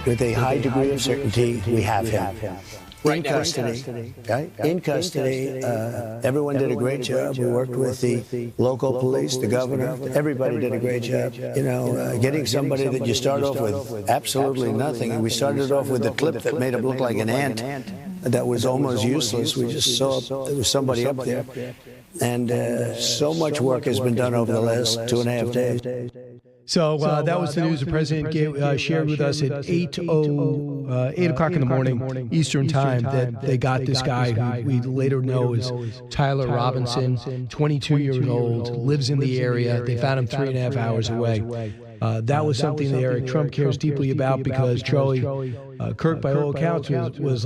with a high degree of certainty, we have him. In custody, right? In custody. Everyone did a great job. We worked with the local police, the governor. Everybody did a great job. You know, getting somebody that you start off with absolutely nothing. And we started off with a clip that made him look like an ant. That was almost useless. We just saw there was somebody up there. And so much work has been done over the last 2.5 days. So that was the news the president shared with us at 8 o'clock in the morning Eastern time, that they got this guy who we later know is Tyler Robinson, 22 years old, lives in the area. They found him 3.5 hours away. That was something that Eric Trump cares deeply about, because Charlie Kirk, by all accounts, was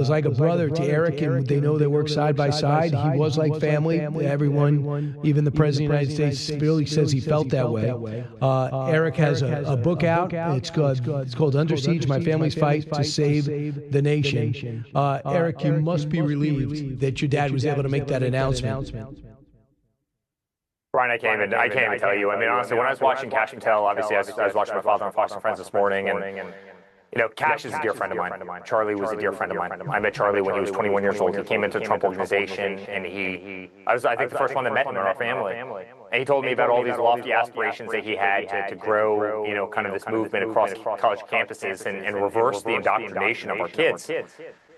like a brother to Eric, and they know they work side by side. He was like family. Everyone, even the President of the United States, really says he felt that way. Eric has a book out. It's called Under Siege, My Family's Fight to Save the Nation. Eric, you must be relieved that your dad was able to make that announcement. Brian, I can't even tell you. I mean, honestly, when I was watching Cash and Tell, obviously I was watching my father on Fox and Friends this morning, and you know, Cash is a dear friend of mine. Charlie was a dear friend of mine. I met Charlie when he was 21 years old. He came into the Trump organization, and I was, I think, the first one that met him in our family. And he told me about all these lofty aspirations that he had to grow, you know, kind of this movement across college campuses and reverse the indoctrination of our kids.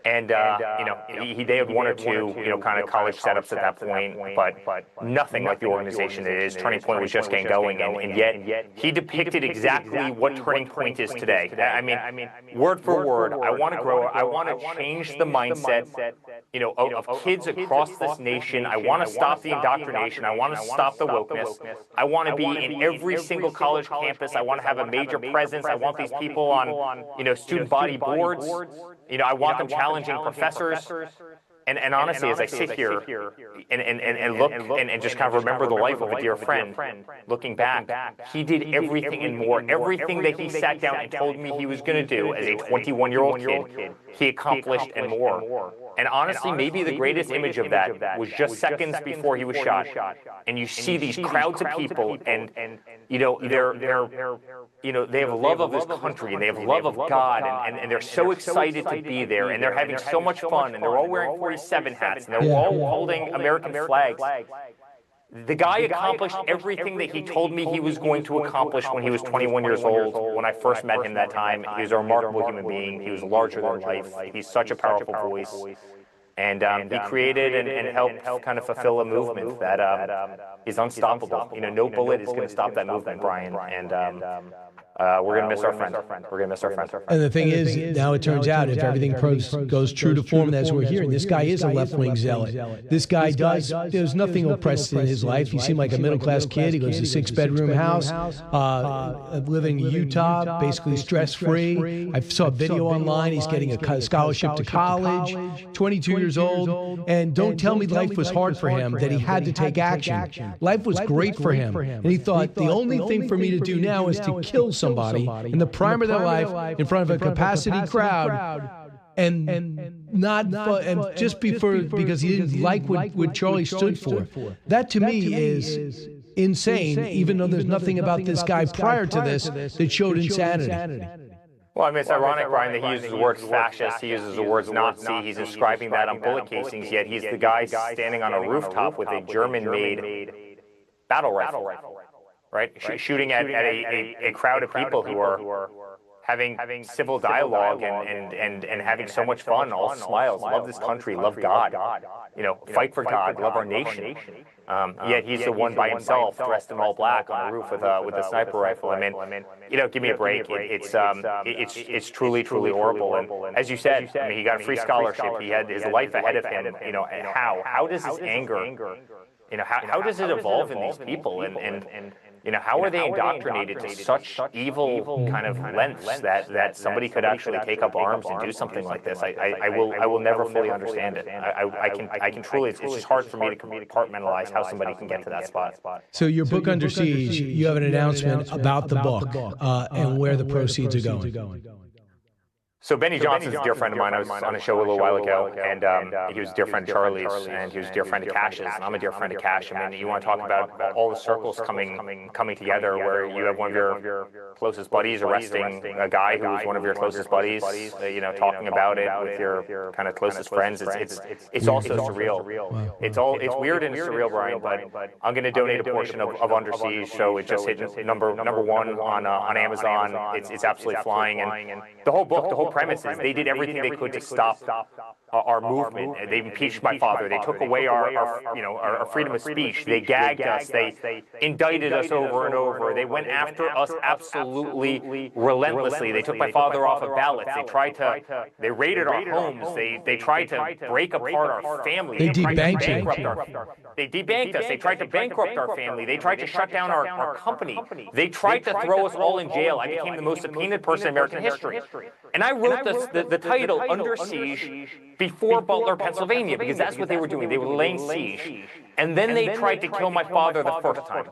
And, you know, they had one or two, you know, kind of college setups at that point, but nothing like the organization it is. Turning Point was just getting going, and yet he depicted exactly what Turning Point is today. I mean, word for word, I want to grow, I want to change the mindset, you know, of kids across this nation. I want to stop the indoctrination. I want to stop the wokeness. I want to be in every single college campus. I want to have a major presence. I want these people on, you know, student body boards. You know, I want them challenging professors. And honestly, as I sit here and look and just kind of remember the life of a dear friend, looking back, he did everything and more. Everything that he sat down and told me he was going to do as a 21-year-old kid, he accomplished and more. And honestly, maybe the greatest image of that was just seconds before he was shot. And you see these crowds of people, and you know, they have love of this country, and they have love of God, and they're so excited to be there, and they're having so much fun, and they're all wearing 47 hats, and they're all holding American flags. The guy accomplished everything that he told me he was going to accomplish when he was 21 years old. When I first met him that time, he was a remarkable human being. He was larger than life. He's such a powerful voice. And he created and helped kind of fulfill a movement that is unstoppable. You know, no bullet is going to stop that movement, Brian. And we're going to miss our friend. We're going to miss our friend. And the thing is, now it turns out, if everything goes true to form as we're hearing, this guy is a left-wing zealot. This guy there's nothing oppressive in his life. He seemed like a middle-class kid. He lives in a 6-bedroom house, living in Utah, basically stress-free. I saw a video online. He's getting a scholarship to college, 22 years old. And don't tell me life was hard for him, that he had to take action. Life was great for him. And he thought, the only thing for me to do now is to kill somebody in the prime of their life in front of a capacity crowd, and just because he didn't like what Charlie stood for. That to me is insane, even though there's nothing about this guy prior to this that showed insanity. Well, I mean, it's ironic, Brian, that he uses the words fascist, he uses the words Nazi, he's inscribing that on bullet casings, yet he's the guy standing on a rooftop with a German-made battle rifle. Right, shooting at a crowd of people who are having civil dialogue and having so much fun, all smiles, love this country, love God, you know, fight for God, love our nation. Yet he's the one by himself, dressed in all black on the roof with a sniper rifle. I mean, you know, give me a break. It's truly horrible. And as you said, I mean, he got a free scholarship. He had his life ahead of him. You know, how does this anger? You know, how does it evolve in these people? And you know, how are they indoctrinated to such evil kind of lengths that somebody could actually take up arms and do something like this? I will never fully understand it. I can truly, it's just hard for me to compartmentalize how somebody can get to that spot. So your book, Under Siege, you have an announcement about the book and where the proceeds are going. So Benny Johnson's a dear friend of mine. I was on a show a little while ago, and he was a dear friend of Charlie's, and he was a dear friend of Cash's, and I'm a dear friend of Cash. I mean, you want to talk about all the circles coming together, where you have one of your closest buddies arresting a guy who was one of your closest buddies, talking about it with your kind of closest friends. It's also surreal. Wow. It's weird and surreal, Brian. But I'm going to donate a portion of Under Siege, so it just hit number one on Amazon. It's absolutely flying, and the whole book, the whole premise is they did everything they could to stop our movement. They impeached my father. They took away our freedom of speech. They gagged us. They indicted us over and over. They went after us absolutely relentlessly. They took my father off of ballots. They raided our homes. They tried to break apart our family. They debanked They debanked us. They tried to bankrupt our family. They tried to shut down our company. They tried to throw us all in jail. I became the most subpoenaed person in American history. And I wrote the title Under Siege before Butler, Pennsylvania, because that's what they were doing. They were laying siege. And then they tried to kill my father the first time.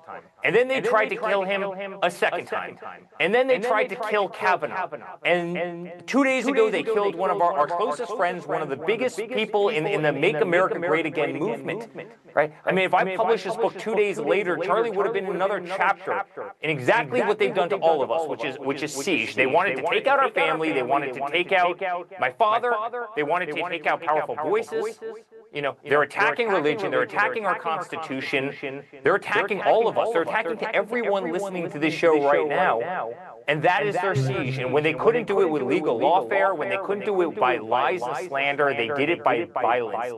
And then they tried to kill him a second time. And then they tried to kill Kavanaugh. And 2 days ago, they killed one of our closest friends, one of the biggest people in the Make America Great Again movement. Right? I mean, if I published this book 2 days later, Charlie would have been in another chapter in exactly what they've done to all of us, which is siege. They wanted to take out our family. They wanted to take out my father. They wanted to take out powerful voices. They're attacking religion. They're attacking our Constitution. They're attacking all of us. They're attacking to everyone listening to this show right now. And that is their siege. And when they couldn't do it with legal lawfare, when they couldn't do it by lies and slander, they did it by violence.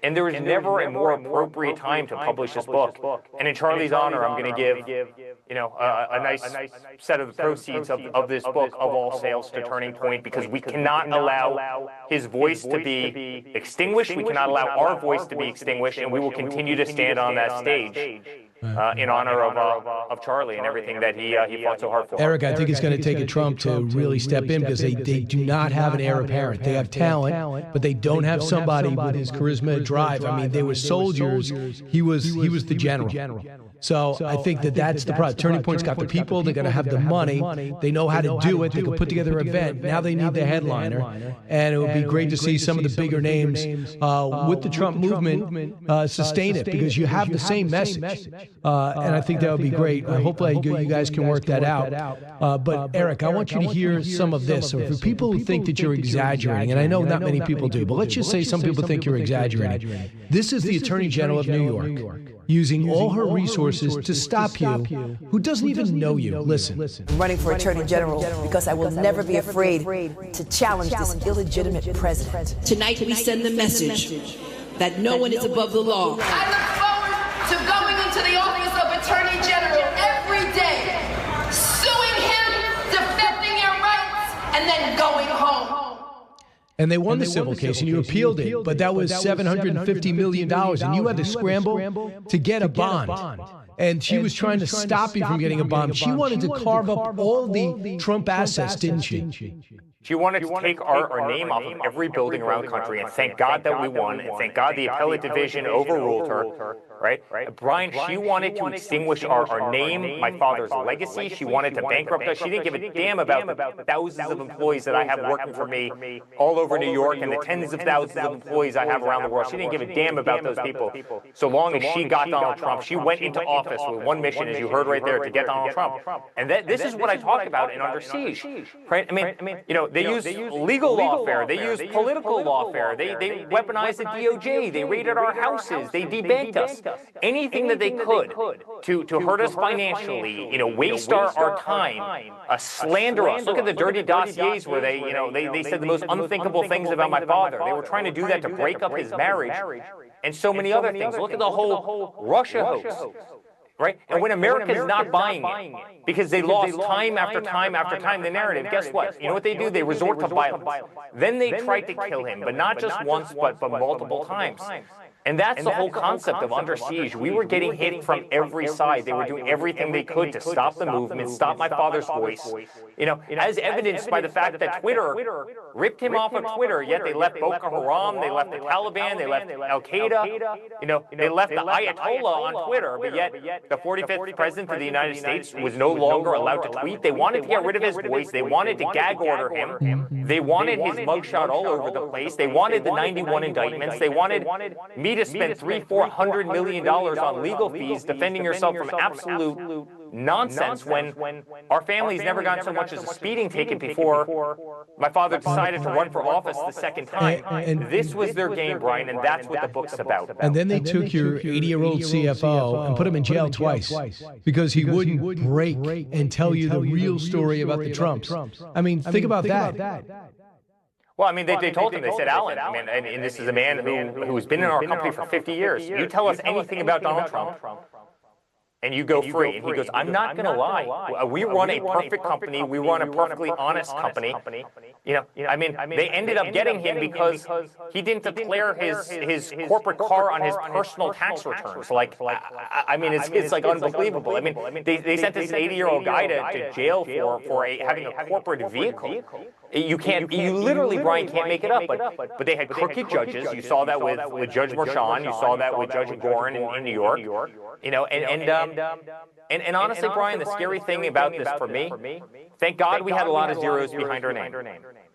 And there was never a more appropriate time to publish this book. And in Charlie's honor, I'm going to give a nice set of the proceeds of this book of all sales to Turning Point, because we cannot allow his voice to be extinguished. We cannot allow our voice to be extinguished, and we will continue to stand on that stage in honor of Charlie and everything that he fought so hard for. Eric, I think it's going to take a Trump to really step in, because they do not have an heir apparent. They have talent, but they don't have somebody with his charisma and drive. I mean, they were soldiers. He was the general. So I think that's the problem. Turning Point's got the people. They're going to have the money. They know how to do it. They can put together an event. Now they need the headliner. And it would be great to see some of the bigger names with the Trump movement sustain it, because you have the same message. And I think that would be great. Hopefully you guys can work that out. But Eric, I want you to hear some of this. So for people who think that you're exaggerating, and I know not many people do, but let's just say some people think you're exaggerating. This is the Attorney General of New York, using all her resources to stop you, who doesn't even know you. Listen. I'm running for Attorney General because I will never be afraid to challenge this illegitimate president. Tonight we send the message that no one is above the law. I look forward to going into the office of Attorney General every day, suing him, defending your rights, and then going home. And they won the civil case, and you appealed it, but that was $750 million, and you had to scramble to get a bond. And she was trying to stop you from getting a bond. She wanted to carve up all the Trump assets, didn't she? She wanted to take our name off of every building around the country, and thank God that we won, and thank God the appellate division overruled her, right? Brian, she wanted to extinguish our name, my father's legacy. She wanted to bankrupt us. She didn't give a damn about the thousands of employees that I have working for me all over New York, and the tens of thousands of employees I have around the world. She didn't give a damn about those people. So long as she got Donald Trump, she went into office with one mission, as you heard right there, to get Donald Trump. And this is what I talk about in Under Siege, right? I mean, they use legal lawfare. They use political lawfare. They weaponized the DOJ. They raided our houses. They debanked us. Anything that they could to hurt us financially, waste our time, slander us. Look at the dirty dossiers where they said the most unthinkable things about my father. They were trying to do that to break up his marriage and so many other things. Look at the whole Russia hoax. Right? And when America's not buying it, because they lost time after time after time the narrative, guess what? You know what they do? They resort to violence. Then they tried to kill him, but not just once, but multiple times. And that's the whole concept of Under Siege. We were getting hit from every side. They were doing everything they could to stop the movement, stop my father's voice. You know, as evidenced by the fact that Twitter ripped him off of Twitter, yet they left Boko Haram, they left the Taliban, they left Al-Qaeda, you know, they left the Ayatollah on Twitter, but yet the 45th president of the United States was no longer allowed to tweet. They wanted to get rid of his voice. They wanted to gag order him. They wanted his mugshot all over the place. They wanted the 91 indictments. They wanted me to spend $300-400 million on legal fees defending yourself from absolute nonsense when our family's never gotten so much as a speeding ticket before my father decided to run for office the second time. And this was their game, Brian, and that's what the book's about. And then they took your 80-year-old CFO and put him in jail twice because he wouldn't break and tell you the real story about the Trumps. I mean, think about that. Well, I mean, they told him, they said, Alan, I mean, and this is a man who's been in our company for 50 years. You tell us anything about Donald Trump, and you go free. And he goes, I'm not going to lie. We run a perfect company. We run a perfectly honest company. You know, I mean, they ended up getting him because he didn't declare his corporate car on his personal tax returns. Like, I mean, it's like unbelievable. I mean, they sent this 80-year-old guy to jail for having a corporate vehicle. You literally, Brian, can't make it up. But they had crooked judges. You saw that with Judge Merchan. You saw that with Judge Gorin in New York. You know, and honestly, Brian, the scary thing about this for me, thank God we had a lot of zeros behind our name.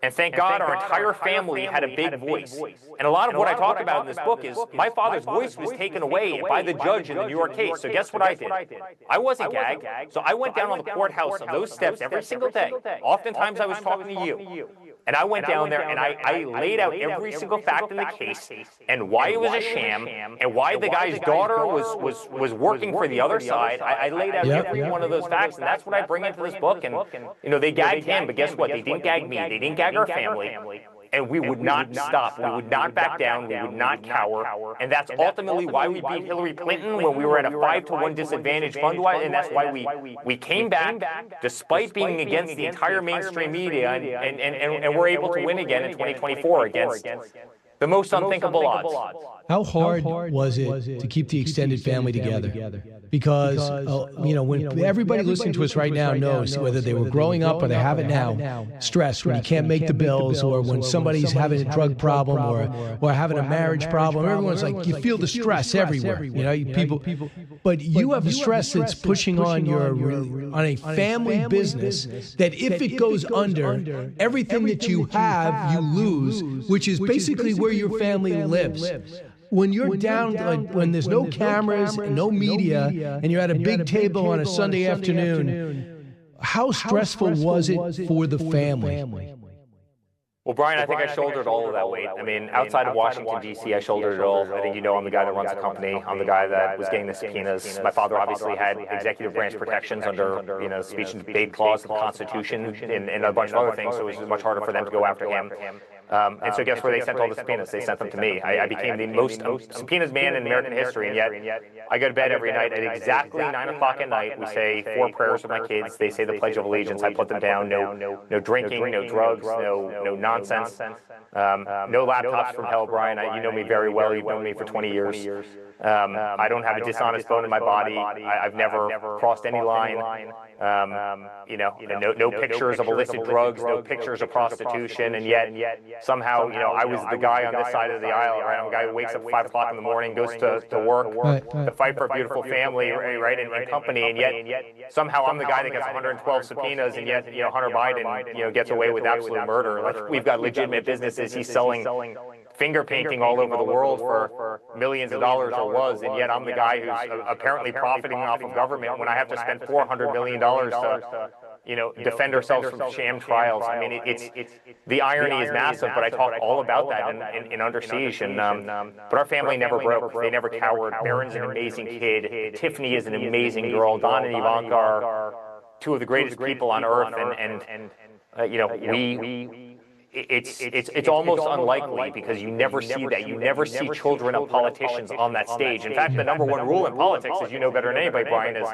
And thank God our entire family had a big voice. And a lot of what I talk about in this book is my father's voice was taken away by the judge in the New York case. So guess what I did? I wasn't gagged. So I went down on the courthouse of those steps every single day. Oftentimes I was talking to you. And I went down there and I laid out every single fact in the case and why it was a sham and why the guy's daughter was working for the other side. I laid out every one of those facts, and that's what I bring into this book. And, you know, they gagged him, but guess what? They didn't gag me. They didn't gag our family. And we would not stop. We would not back down. We would not cower. And that's ultimately why we beat Hillary Clinton when we were at a 5-to-1 disadvantage fund-wise. And that's why we came back despite being against the entire mainstream media. And we're able to win again in 2024 against the most unthinkable odds. How hard was it to keep the extended family together? Because, you know, when everybody listening to us right now knows, whether they were growing up or they have it now, stress when you can't make the bills, or when somebody's having a drug problem or having a marriage problem, everyone's like, you feel the stress everywhere, you know, people. But you have a stress that's pushing on a family business that if it goes under, everything that you have, you lose, which is basically where your family lives. When you're down, like when there's no cameras and no media, and you're at a big table on a Sunday afternoon, how stressful was it for the family? Well, Brian, I think I shouldered all of that weight. I mean, outside of Washington, D.C., I shouldered it all. I think you know I'm the guy that runs the company. I'm the guy that was getting the subpoenas. My father obviously had executive branch protections under, you know, the speech and debate clause of the Constitution and a bunch of other things, so it was much harder for them to go after him. And so guess where they sent all the subpoenas? They sent them to me. I became the most subpoenaed man in American history, and yet I go to bed every night at exactly 9 o'clock at night. We say 4 prayers with my kids. They say the Pledge of Allegiance. I put them down. No drinking, no drugs, no nonsense. No laptops from hell, Brian. You know me very well. You've known me for 20 years. I don't have a dishonest bone in my body. I've never crossed any line. You know, no pictures of illicit drugs, no pictures of prostitution, and yet somehow, you know, I was the guy on this side of the aisle, right? I'm the guy who wakes up at 5 o'clock in the morning, goes to work, to fight for a beautiful family, right, and company, and yet somehow I'm the guy that gets 112 subpoenas, and yet, you know, Hunter Biden, you know, gets away with absolute murder. Like, we've got legitimate businesses. He's selling finger painting all over the world for millions of dollars, or was, and yet I'm the guy who's apparently profiting off of government when I have to spend $400 million to, you know, defend ourselves from sham trials. I mean, it's the irony is massive, but I talk all about that in Under Siege. And but our family never broke. They never cowered. Baron's an amazing kid. Tiffany is an amazing girl. Don and Ivanka are two of the greatest people on earth. And you know, it's almost unlikely because you never see that. You never see children of politicians on that stage. In fact, the #1 rule in politics, as you know better than anybody, Brian, is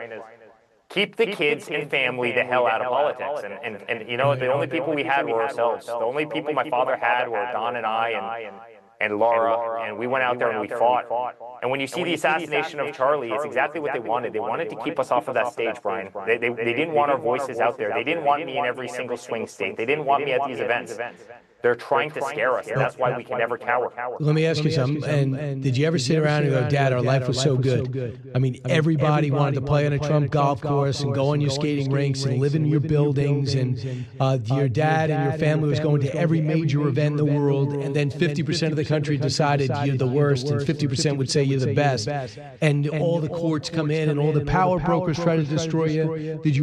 keep the kids and family the hell out of politics. And you know, the only people we had were ourselves. The only people my father had were Don and I, and Laura, and we went out there and we fought. And when you see the assassination of Charlie, it's exactly what they wanted. They wanted to keep us off of that stage, Brian. They didn't want our voices out there. They didn't want me in every single swing state. They didn't want me at these events. They're trying to scare us, and that's why we can never cower. Let me ask you something. And did you ever sit around and go, Dad, our life was so good? I mean, everybody wanted to play on a Trump golf course and go on your skating rinks and live in your buildings. And your dad and your family was going to every major event in the world. And then 50% of the country decided you're the worst, and 50% would say you're the best. And all the courts come in and all the power brokers try to destroy you. Did you